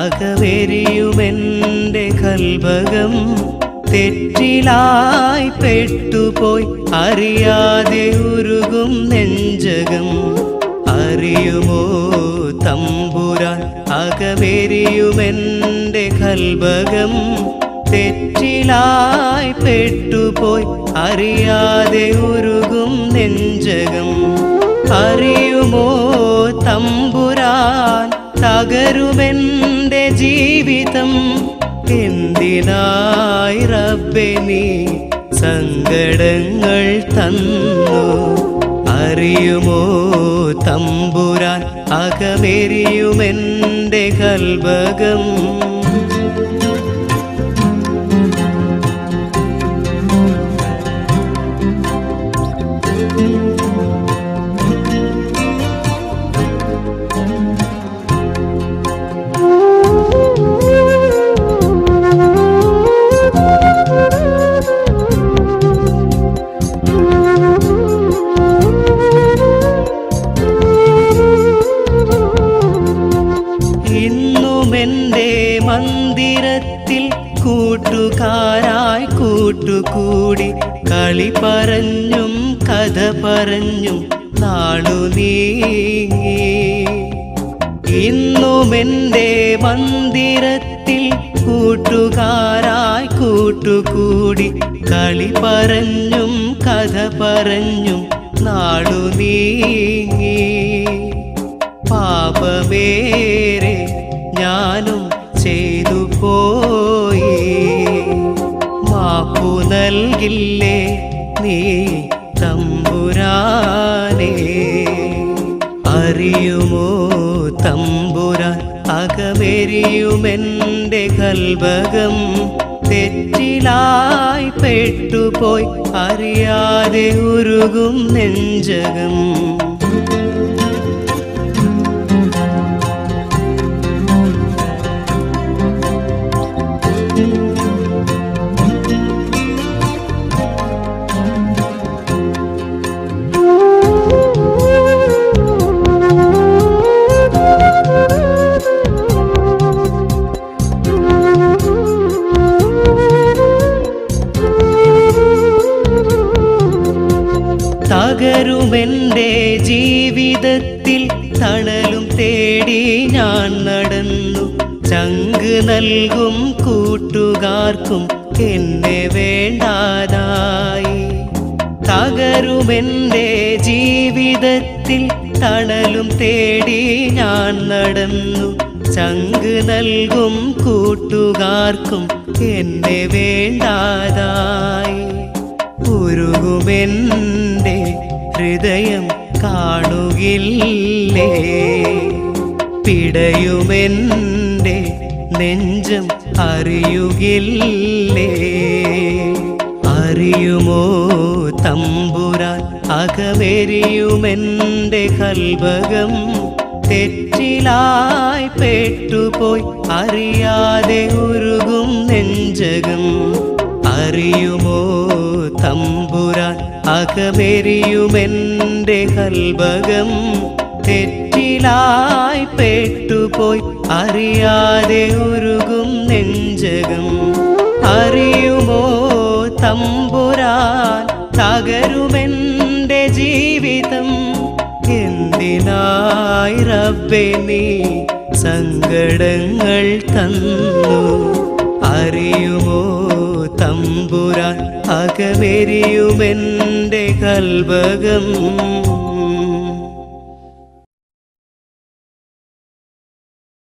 അകവെരിയുമെൻ്റെ കൽബകം തെറ്റിലായി പെട്ടുപോയി അറിയാതെ ഉരുകും നെഞ്ചകം അറിയുമോ തമ്പുരാൻ അകവെരിയുമെൻ്റെ കൽബകം തെറ്റിലായി പെട്ടുപോയി അറിയാതെ ഉരുകും നെഞ്ചകം അറിയുമോ തമ്പുരാൻ തകരുമെൻ്റെ ജീവിതം എന്തിനായി റബ്ബേ നീ സങ്കടങ്ങൾ തന്നു അറിയുമോ തമ്പുരാൻ അകമെരിയുമെൻ്റെ കൽബകം ഇന്നുമെൻ്റെ മന്ദിരത്തിൽ കൂട്ടുകാരായി കൂട്ടുകൂടി കളി പറഞ്ഞും കഥ പറഞ്ഞും നാളു നീങ്ങി ഇന്നുമെൻ്റെ മന്ദിരത്തിൽ കൂട്ടുകാരായി കൂട്ടുകൂടി കളി പറഞ്ഞും കഥ പറഞ്ഞും നാളു നീങ്ങി പാപമേറെ ഞാനും ചെയ്തു പോയി മാപ്പു നൽകില്ലേ നീ തമ്പുരാനേ അറിയുമോ തമ്പുരാൻ അകമെരിയുമെൻ്റെ കൽബകം തെറ്റിലായി പെട്ടുപോയി അറിയാതെ ഉരുകും നെഞ്ചകം തകരുമെൻ്റെ ജീവിതത്തിൽ തണലും തേടി ഞാൻ നടന്നു ചങ്ക് നൽകും കൂട്ടുകാർക്കും എന്നെ വേണ്ടാതായി തകരുമെൻ്റെ ജീവിതത്തിൽ തണലും തേടി ഞാൻ നടന്നു ചങ്ക് നൽകും കൂട്ടുകാർക്കും എന്നെ വേണ്ടാതായി ഉരുകുമെൻ്റെ ഹൃദയം കാണുകില്ലേ പിടയുമെൻ്റെ നെഞ്ചം അറിയുകില്ലേ അറിയുമോ തമ്പുരാൻ അകമെരിയുമെൻ്റെ കൽബകം തെറ്റിലായി പെട്ടുപോയി അറിയാതെ ഉരുകും നെഞ്ചകം അറിയുമോ തമ്പുരാൻ അകമെരിയുമെൻ്റെ കൽബകം തെറ്റിലായി പെട്ടുപോയി അറിയാതെ ഉരുകും നെഞ്ചകം അറിയുമോ തമ്പുരാൻ തകരുമെൻ്റെ ജീവിതം എന്തിനായി റബ്ബേ നീ സങ്കടങ്ങൾ തന്നു അറിയുമോ തമ്പുരാൻ അകമെരിയുമെൻ്റെ കൽബകം